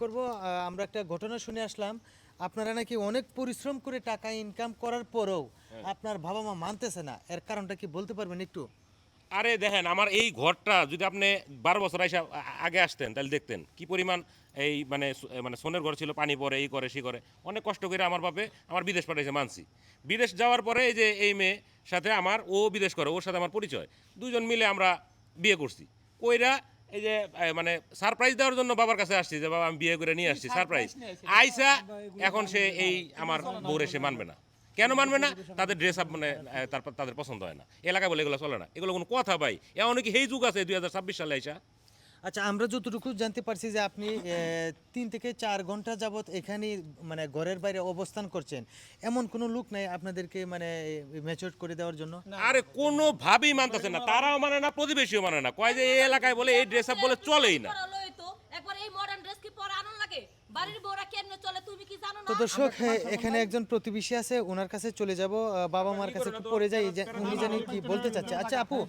করব আমরা একটা ঘটনা শুনে আসলাম আপনারা নাকি অনেক পরিশ্রম করে টাকা ইনকাম করার পরেও আপনার বাবা মা মানতেছে না, এর কারণটা কি বলতে পারবেন একটু? আরে দেখেন আমার এই ঘরটা যদি আপনি 12 বছর আগে আসতেন তাহলে দেখতেন কি পরিমাণ এই মানে সোনের ঘর ছিল, পানি পড়ে, এই করে সে করে। অনেক কষ্ট করে আমার বাপে আমার বিদেশ পাঠাইছে, মানছি। বিদেশ যাওয়ার পরে এই যে এই মেয়ে সাথে আমার, ও বিদেশ করে, ওর সাথে আমার পরিচয়, দুজন মিলে আমরা বিয়ে করছি। কইরা এই যে মানে সারপ্রাইজ দেওয়ার জন্য বাবার কাছে আসছি যে বাবা আমি বিয়ে করে নিয়ে আসছি, সারপ্রাইজ আইসা। এখন সে এই আমার বউরে সে মানবে না। কেন মানবে না? তাদের ড্রেস আপ মানে তারপর তাদের পছন্দ হয় না, এলাকায় বলে এগুলো চলে না, এগুলো কোনো কথা ভাই? এমন কি এই যুগ আছে 2026 সালে আইসা? আচ্ছা, আমরা যতটুকু জানতে পারছি যে আপনি 3 থেকে 4 ঘন্টা যাবত এখানে মানে ঘরের বাইরে অবস্থান করছেন, এমন কোনো লোক নাই আপনাদেরকে মানে ম্যাচিওর করে দেওয়ার জন্য? আরে কোনো ভাবেই মানতেছে না, তারাও মানে না, প্রতিবেশীও মানে না, কয় যে এই এলাকায় বলে এই ড্রেস আপ বলে চলেই না। একবার এই মডার্ন ড্রেস কি পরা আনন্দ লাগে? বাড়ির বউরা কেমনে চলে তুমি কি জানো তো না? দর্শক, এখানে একজন প্রতিবেশী আছে, ওনার কাছে চলে যাব, বাবা মার কাছে একটু পড়ে যাই যে উনি জানি কি বলতে চাচ্ছে। আচ্ছা আপু,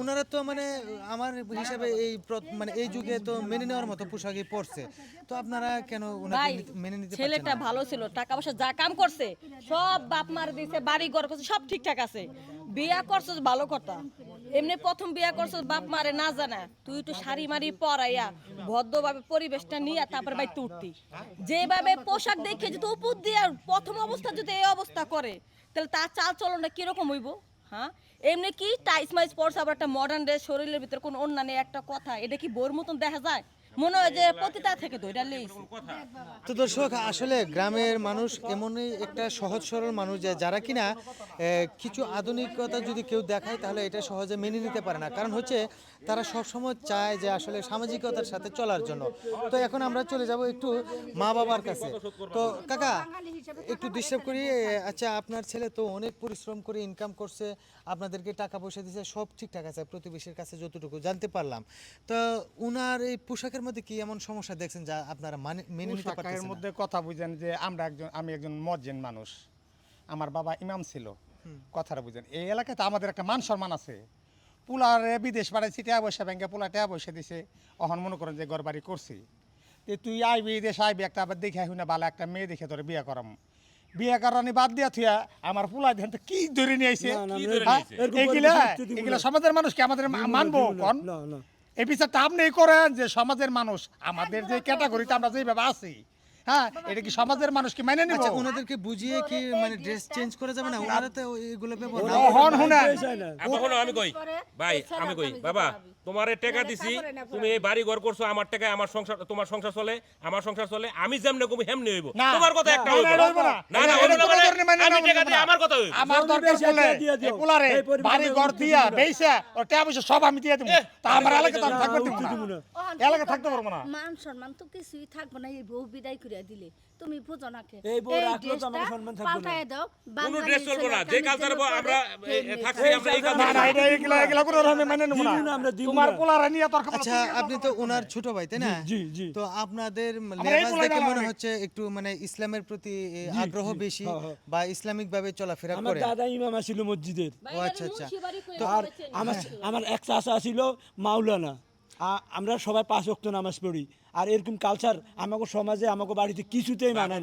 ওনারা তো মানে আমার হিসাবে এই মানে এই যুগে তো মেনে নেওয়ার মতো পোশাকই পরছে, তো আপনারা কেন ওনাকে ভাই, মেনে নিতে পারছেন ছেলেটা না? ভালো ছিল, টাকা পয়সা যা কাম করছে সব বাপ মার দিছে, বাড়ি ঘর করছে, সব ঠিকঠাক আছে। বিয়া করছস ভালো কথা, এমনি প্রথম বিয়া করছস বাপ মারে না জানা, তুই একটু শাড়ি মারি পরাইয়া ভদ্রভাবে পরিবেশটা নিয়ে তারপর ভাই তুলতি। যেভাবে পোশাক দেখে যদি উপর দিয়ে প্রথম অবস্থা যদি এই অবস্থা করে, তাহলে তার চাল চলনটা কিরকম হইব? হ্যাঁ, এমনি কি টাইস মাইস পরছে, আবার একটা মডার্ন ড্রেস, শরীরের ভিতরে কোনো অন্য নেই, একটা কথা, এটা কি বোর মতন দেখা যায়? মনে হয় যে পতিতা থেকে ধইরা লইছে। তো দর্শক, আসলে গ্রামের মানুষ এমনই একটা সহজ সরল মানুষ যে যারা কিনা কিছু আধুনিকতা যদি কেউ দেখায় তাহলে এটা সহজে মেনে নিতে পারে না, কারণ হচ্ছে তারা সবসময় চায় যে আসলে সামাজিকতার সাথে চলার জন্য। তো এখন আমরা চলে যাব একটু মা বাবার কাছে। তো কাকা, একটু ডিস্টার্ব করি। আচ্ছা, আপনার ছেলে তো অনেক পরিশ্রম করে ইনকাম করছে, আপনাদেরকে টাকা পয়সা দিচ্ছে, সব ঠিকঠাক আছে প্রতিবেশীর কাছে যতটুকু জানতে পারলাম। তো উনার এই পোশাকের মধ্যে কি এমন সমস্যা দেখছেন যা আপনারা মেনে নিতে পোশাকের পারতেছেন না? মধ্যে কথা বুঝেন যে আমি একজন মজ্জিন মানুষ, আমার বাবা ইমাম ছিল, কথাটা বুঝেন। এই এলাকায় তো আমাদের একটা মান সম্মান আছে। পোলারে বিদেশ পাঠাইছি, টাকা পয়সা ব্যাংকে পোলা টাকা পয়সা দিছে, অহন মনে করেন যে ঘর বাড়ি করছি। তো তুই আইবি দেশ আইবি, একটা আবার দেখে শুনে ভালো একটা মেয়ে দেখে তোর বিয়ে করাম। বিয়ে করানি বাদ দিয়া থুয়া আমার পোলা দেন তো কি ধরে নিয়ে আইছে। কি ধরে হ্যাঁ? নিয়েছে? এগুলা সমাজের মানুষ কি আমাদের মানবো কোন? এই বিচারটা আপনি করেন যে সমাজের মানুষ আমাদের যে ক্যাটাগরিতে আমরা যেভাবে আছি, হ্যাঁ, এটা কি সমাজের মানুষ কি মেনে নিব? আচ্ছা, ওনাদেরকে বুঝিয়ে কি মানে ড্রেস চেঞ্জ করে যাবে না? ওনারা তো এগুলো ব্যবহার না হন শুনেন, এখন আমি কই ভাই, আমি কই বাবা, তোমারে টাকা দিছি, তুমি এই বাড়ি ঘর করছো, আমার টাকায় আমার সংসার, তোমার সংসার চলে, আমার সংসার চলে, আমি যেমনে কমি হেমনি হইব, না, তোমার কথা একটা হইব না, না। হইব না। না না, এটা হইব না, কোনো মানে ধরনের মেনে আমি নেওয়া টাকা যাবে দিয়ে না। আমার কথা হইব। আমার দরকার পড়লে এই পোলারে বাড়ি ঘর দিয়া বেইসা ওর টাকা পয়সা সব আমি দিয়ে দেব, তা আমার এলাকা তো আমি থাকতে দিব না, এলাকা থাকতে পারবো না। মান সম্মান তো কিছুই থাকবে না, এই বউ বিদায় করিয়া দিলে তুমি বুঝো না কে? এই বউ রাখলেও তো আমাকে সম্মান থাকবে না। পাল্টায় দাও, কোনো ড্রেস চলবো না, যে কালচার আমরা থাকছি, আমরা এই না কালচার। না, এগুলা কোনো ধরনের মেনে নেব না। দিব না, আমরা দিব তোমার না। পোলারে নিয়ে তর্ক করা আচ্ছা, আপনি তো ওনার ছোট ভাই তাই না? জি, জি। তো আপনাদের এই লেবাস বলে দেখে না মনে অনেক। হচ্ছে একটু মানে ইসলামের প্রতি আগ্রহ জি, বেশি, হ্যাঁ, হ্যাঁ। বা ইসলামিক ভাবে চলাফেরা আমার করে। দাদা ইমাম ছিল মসজিদের। ও আচ্ছা আচ্ছা। আর আমার এক চাচা ছিল মাওলানা। আমরা সবাই 5 ওয়াক্ত নামাজ পড়ি, আর এরকম কালচার আমাকে সমাজে আমাকে বাড়িতে কিছুতেই মানে না।